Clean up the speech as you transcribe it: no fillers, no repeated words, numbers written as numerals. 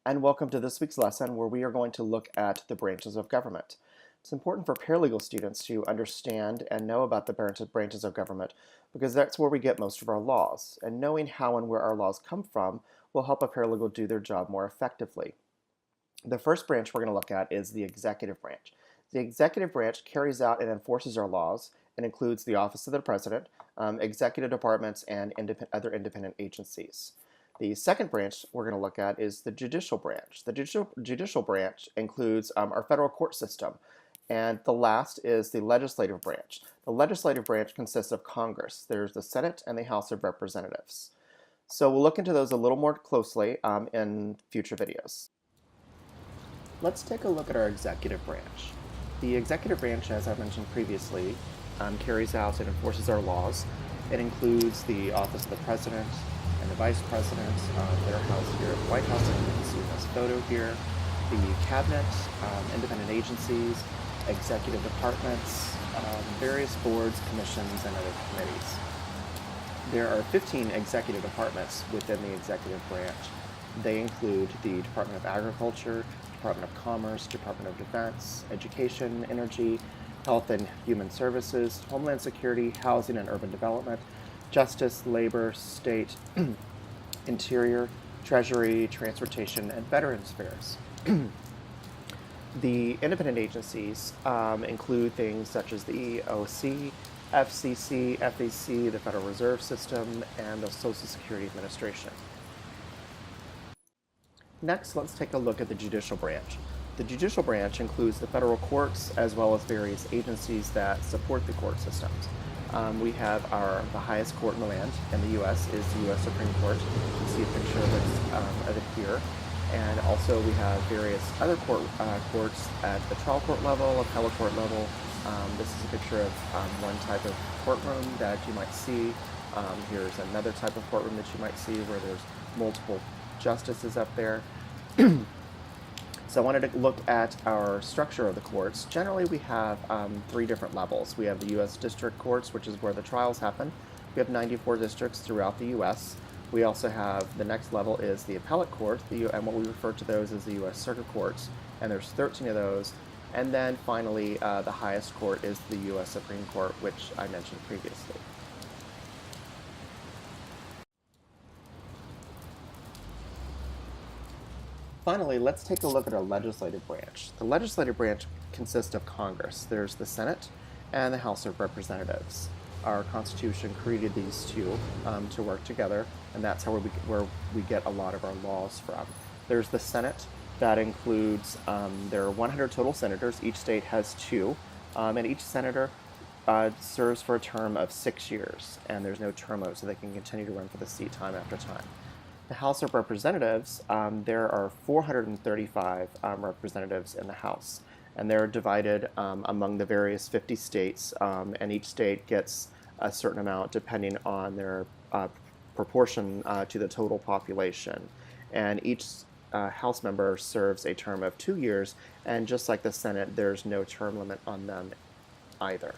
and welcome to this week's lesson where we are going to look at the branches of government. It's important for paralegal students to understand and know about the branches of government because that's where we get most of our laws, and knowing how and where our laws come from will help a paralegal do their job more effectively. The first branch we're going to look at is the executive branch. The executive branch carries out and enforces our laws and includes the Office of the President, executive departments, and other independent agencies. The second branch we're going to look at is the judicial branch. The judicial branch includes our federal court system. And the last is the legislative branch. The legislative branch consists of Congress. There's the Senate and the House of Representatives. So we'll look into those a little more closely in future videos. Let's take a look at our executive branch. The executive branch, as I mentioned previously, carries out and enforces our laws. It includes the Office of the President and the Vice President. They're housed here at the White House. You can see this photo here. The Cabinet, independent agencies, executive departments, various boards, commissions, and other committees. There are 15 executive departments within the executive branch. They include the Department of Agriculture, Department of Commerce, Department of Defense, Education, Energy, Health and Human Services, Homeland Security, Housing and Urban Development, Justice, Labor, State, Interior, Treasury, Transportation, and Veterans Affairs. The independent agencies include things such as the EEOC, FCC, FEC, the Federal Reserve System, and the Social Security Administration. Next, let's take a look at the judicial branch. The judicial branch includes the federal courts as well as various agencies that support the court systems. We have the highest court in the land in the U.S. is the U.S. Supreme Court. You can see a picture of it here. And also we have various other courts at the trial court level, appellate court level. This is a picture of one type of courtroom that you might see. Here's another type of courtroom that you might see where there's multiple justices up there. So I wanted to look at our structure of the courts. Generally, we have 3 different levels. We have the U.S. District Courts, which is where the trials happen. We have 94 districts throughout the U.S. We also have, the next level is the Appellate Court, and what we refer to those as the U.S. Circuit Courts, and there's 13 of those. And then finally, the highest court is the U.S. Supreme Court, which I mentioned previously. Finally, let's take a look at our legislative branch. The legislative branch consists of Congress. There's the Senate and the House of Representatives. Our Constitution created these two to work together, and that's where we get a lot of our laws from. There's the Senate. That includes, there are 100 total senators. Each state has 2, and each senator serves for a term of 6 years, and there's no term limit, so they can continue to run for the seat time after time. The House of Representatives, there are 435 representatives in the House, and they're divided among the various 50 states, and each state gets a certain amount depending on their proportion to the total population. And each House member serves a term of 2 years, and just like the Senate, there's no term limit on them either.